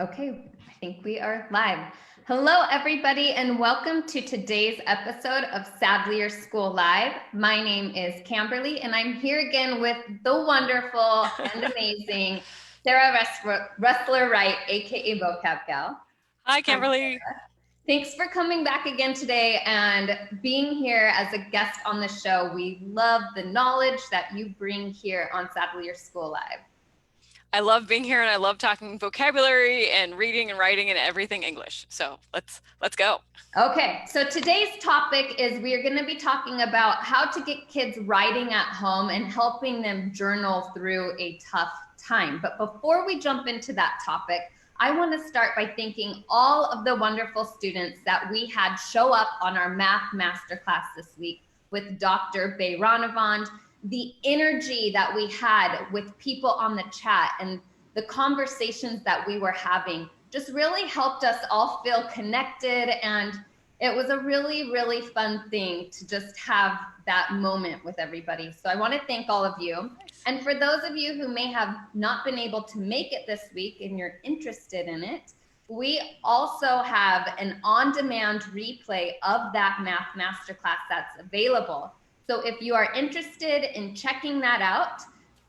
Okay, I think we are live. Hello, everybody, and welcome to today's episode of Sadlier School Live. My name is Camberly, and I'm here again with the wonderful and amazing Sarah Ressler Wright, aka Vocab Gal. Hi, Camberly. Thanks for coming back again today and being here as a guest on the show. We love the knowledge that you bring here on Sadlier School Live. I love being here and I love talking vocabulary and reading and writing and everything English. So let's go. Okay, so today's topic is we're going to be talking about how to get kids writing at home and helping them journal through a tough time. But before we jump into that topic, I want to start by thanking all of the wonderful students that we had show up on our math masterclass this week with Dr. Bayranavand. The energy that we had with people on the chat and the conversations that we were having just really helped us all feel connected. And it was a really, really fun thing to just have that moment with everybody. So I want to thank all of you. And for those of you who may have not been able to make it this week and you're interested in it, we also have an on-demand replay of that math masterclass that's available. So if you are interested in checking that out,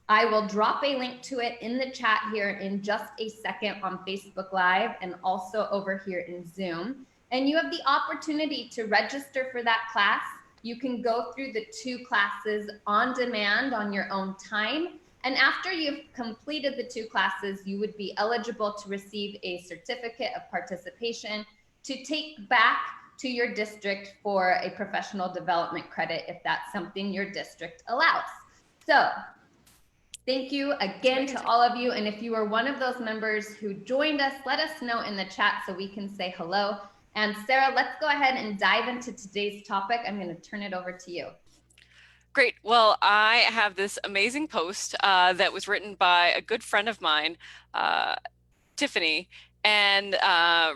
I will drop a link to it in the chat here in just a second on Facebook Live and also over here in Zoom. And you have the opportunity to register for that class. You can go through the 2 classes on demand on your own time. And after you've completed the 2 classes, you would be eligible to receive a certificate of participation to take back to your district for a professional development credit if that's something your district allows. So thank you again to all of you. And if you are one of those members who joined us, let us know in the chat so we can say hello. And Sarah, let's go ahead and dive into today's topic. I'm going to turn it over to you. Great. Well, I have this amazing post that was written by a good friend of mine, Tiffany, and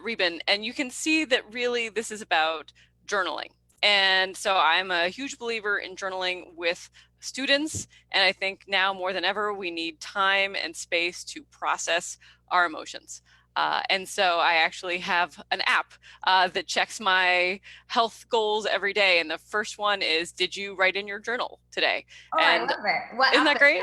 Reben, and you can see that really this is about journaling. And so I'm a huge believer in journaling with students, and I think now more than ever we need time and space to process our emotions. And so I actually have an app that checks my health goals every day. And the first one is, did you write in your journal today? Oh, and I love it. Isn't that great?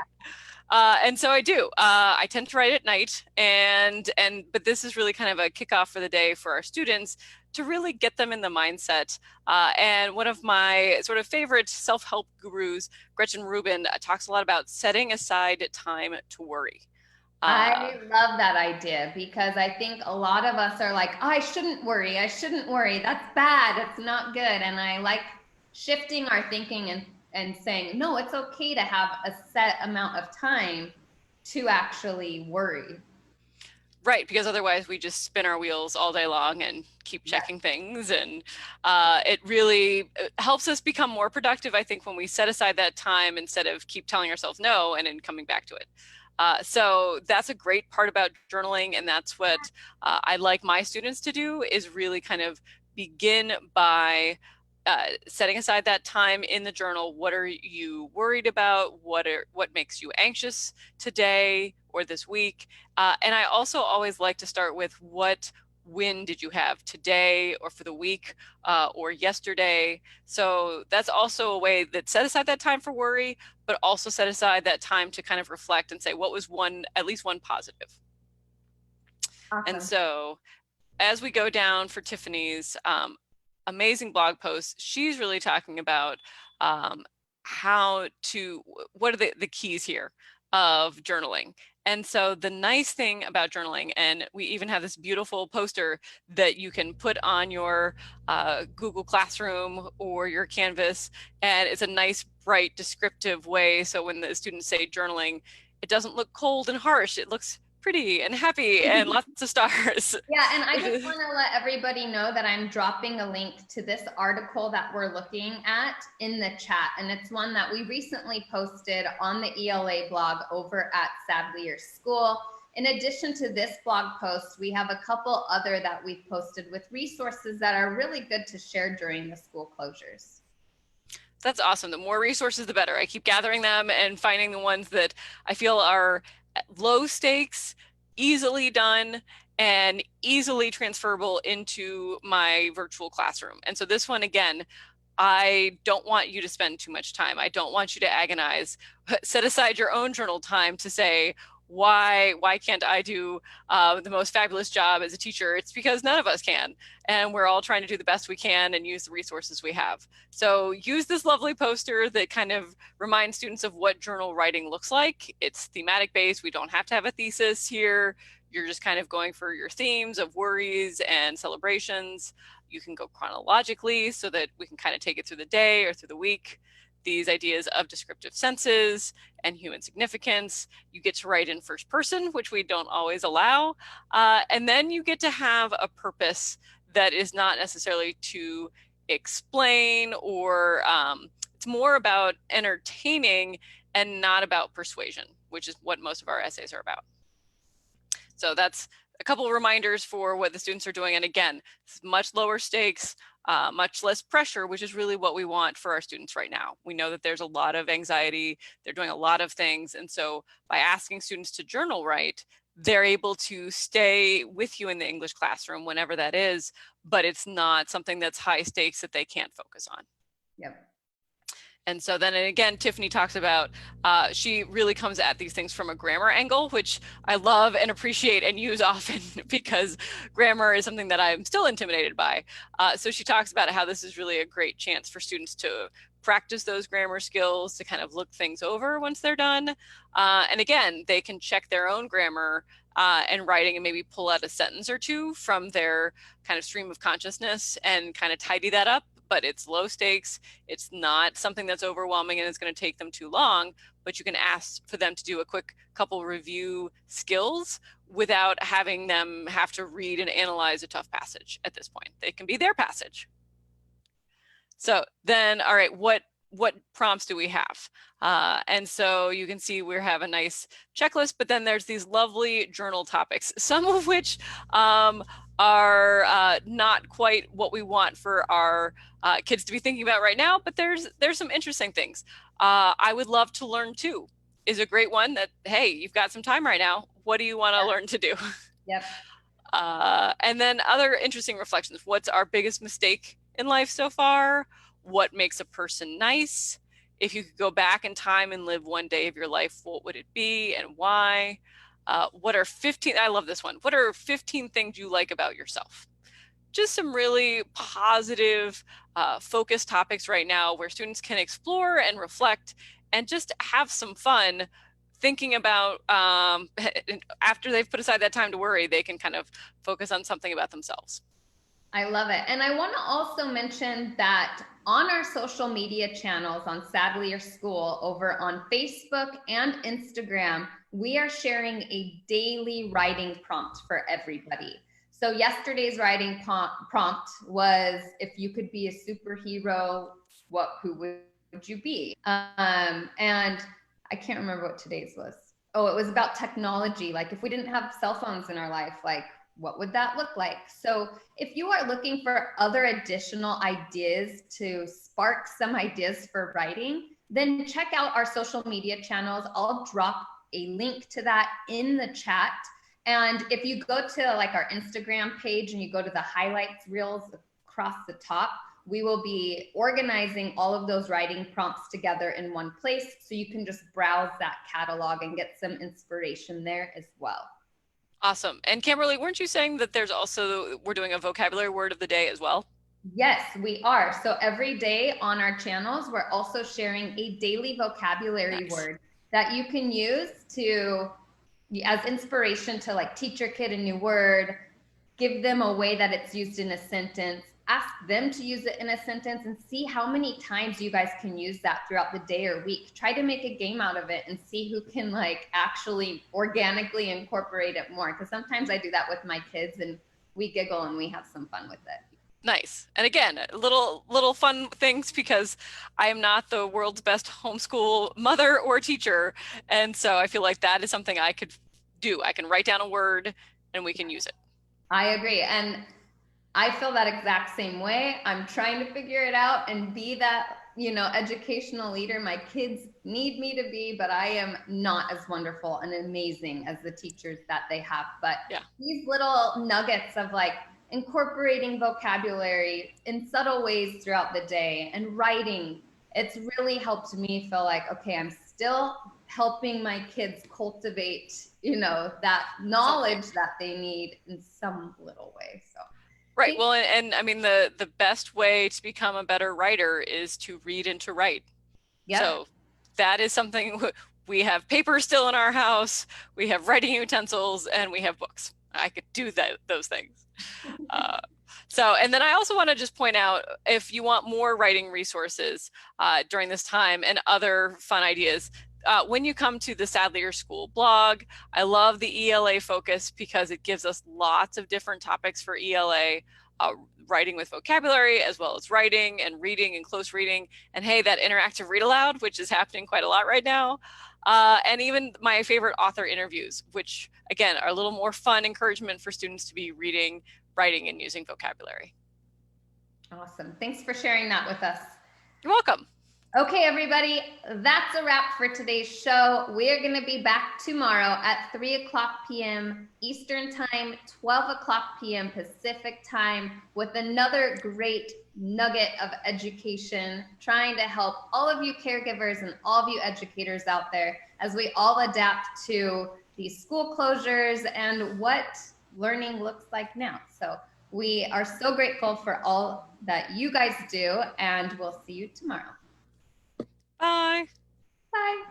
And so I do. I tend to write at night, but this is really kind of a kickoff for the day for our students to really get them in the mindset. And one of my sort of favorite self-help gurus, Gretchen Rubin, talks a lot about setting aside time to worry. I love that idea because I think a lot of us are like, oh, I shouldn't worry. I shouldn't worry. That's bad. It's not good. And I like shifting our thinking and saying, no, it's okay to have a set amount of time to actually worry. Right, because otherwise we just spin our wheels all day long and keep checking things. And it really helps us become more productive, I think, when we set aside that time instead of keep telling ourselves no and then coming back to it. So that's a great part about journaling. And that's what I like my students to do, is really kind of begin by setting aside that time in the journal. What are you worried about? What makes you anxious today or this week? And I also always like to start with, what win did you have today or for the week or yesterday? So that's also a way that set aside that time for worry, but also set aside that time to kind of reflect and say, what was at least one positive? Awesome. And so as we go down for Tiffany's amazing blog post, she's really talking about what are the keys here of journaling. And so the nice thing about journaling, and we even have this beautiful poster that you can put on your Google Classroom or your Canvas, and it's a nice, bright, descriptive way. So when the students say journaling, it doesn't look cold and harsh. It looks pretty and happy and lots of stars. Yeah, and I just want to let everybody know that I'm dropping a link to this article that we're looking at in the chat, and it's one that we recently posted on the ELA blog over at Sadlier School. In addition to this blog post, we have a couple other that we've posted with resources that are really good to share during the school closures. That's awesome. The more resources, the better. I keep gathering them and finding the ones that I feel are low stakes, easily done, and easily transferable into my virtual classroom. And so this one, again, I don't want you to spend too much time. I don't want you to agonize. Set aside your own journal time to say, why can't I do the most fabulous job as a teacher? It's because none of us can, and we're all trying to do the best we can and use the resources we have. So use this lovely poster that kind of reminds students of what journal writing looks like. It's thematic based. We don't have to have a thesis here. You're just kind of going for your themes of worries and celebrations. You can go chronologically so that we can kind of take it through the day or through the week. These ideas of descriptive senses and human significance. You get to write in first person, which we don't always allow. And then you get to have a purpose that is not necessarily to explain, or it's more about entertaining and not about persuasion, which is what most of our essays are about. So that's a couple of reminders for what the students are doing. And again, it's much lower stakes, much less pressure, which is really what we want for our students right now. We know that there's a lot of anxiety, they're doing a lot of things. And so by asking students to journal write, they're able to stay with you in the English classroom whenever that is, but it's not something that's high stakes that they can't focus on. Yep. And so then again, Tiffany talks about, she really comes at these things from a grammar angle, which I love and appreciate and use often because grammar is something that I'm still intimidated by. So she talks about how this is really a great chance for students to practice those grammar skills, to kind of look things over once they're done. And again, they can check their own grammar and writing and maybe pull out a sentence or two from their kind of stream of consciousness and kind of tidy that up. But it's low stakes. It's not something that's overwhelming and it's going to take them too long, but you can ask for them to do a quick couple review skills without having them have to read and analyze a tough passage at this point. They can be their passage. So then, all right, what prompts do we have? And so you can see we have a nice checklist, but then there's these lovely journal topics, some of which are not quite what we want for our kids to be thinking about right now, but there's some interesting things. I would love to learn too is a great one that, hey, you've got some time right now. What do you want to learn to do? Yep. And then other interesting reflections. What's our biggest mistake in life so far? What makes a person nice? If you could go back in time and live one day of your life, what would it be and why? What are 15, I love this one. What are 15 things you like about yourself? Just some really positive, focused topics right now where students can explore and reflect and just have some fun thinking about, after they've put aside that time to worry, they can kind of focus on something about themselves. I love it. And I want to also mention that on our social media channels on Sadlier School, over on Facebook and Instagram, we are sharing a daily writing prompt for everybody. So yesterday's writing prompt was, if you could be a superhero, who would you be? And I can't remember what today's was. Oh, it was about technology. Like if we didn't have cell phones in our life, like what would that look like? So if you are looking for other additional ideas to spark some ideas for writing, then check out our social media channels. I'll drop a link to that in the chat. And if you go to like our Instagram page and you go to the highlights reels across the top, we will be organizing all of those writing prompts together in one place. So you can just browse that catalog and get some inspiration there as well. Awesome. And Kimberly, weren't you saying that there's also, we're doing a vocabulary word of the day as well? Yes, we are. So every day on our channels, we're also sharing a daily vocabulary word that you can use to, as inspiration to like teach your kid a new word, give them a way that it's used in a sentence, ask them to use it in a sentence and see how many times you guys can use that throughout the day or week. Try to make a game out of it and see who can like actually organically incorporate it more. Because sometimes I do that with my kids and we giggle and we have some fun with it. Nice. And again, little fun things, because I am not the world's best homeschool mother or teacher. And so I feel like that is something I could do. I can write down a word and we can use it. I agree. And I feel that exact same way. I'm trying to figure it out and be that educational leader my kids need me to be, but I am not as wonderful and amazing as the teachers that they have. But Yeah. these little nuggets of like incorporating vocabulary in subtle ways throughout the day and writing, it's really helped me feel like, okay, I'm still helping my kids cultivate, that knowledge that they need in some little way. So. Right. Well, and I mean, the best way to become a better writer is to read and to write. Yep. So that is something. We have paper still in our house, we have writing utensils, and we have books. I could do those things. And then I also want to just point out, if you want more writing resources during this time and other fun ideas, when you come to the Sadlier School blog, I love the ELA focus because it gives us lots of different topics for ELA, writing with vocabulary, as well as writing and reading and close reading. And hey, that interactive read aloud, which is happening quite a lot right now. And even my favorite author interviews, which again are a little more fun encouragement for students to be reading, writing, and using vocabulary. Awesome. Thanks for sharing that with us. You're welcome. Okay, everybody, that's a wrap for today's show. We're going to be back tomorrow at 3:00 p.m. Eastern Time, 12:00 p.m. Pacific Time, with another great nugget of education, trying to help all of you caregivers and all of you educators out there as we all adapt to these school closures and what learning looks like now. So we are so grateful for all that you guys do, and we'll see you tomorrow. Bye. Bye.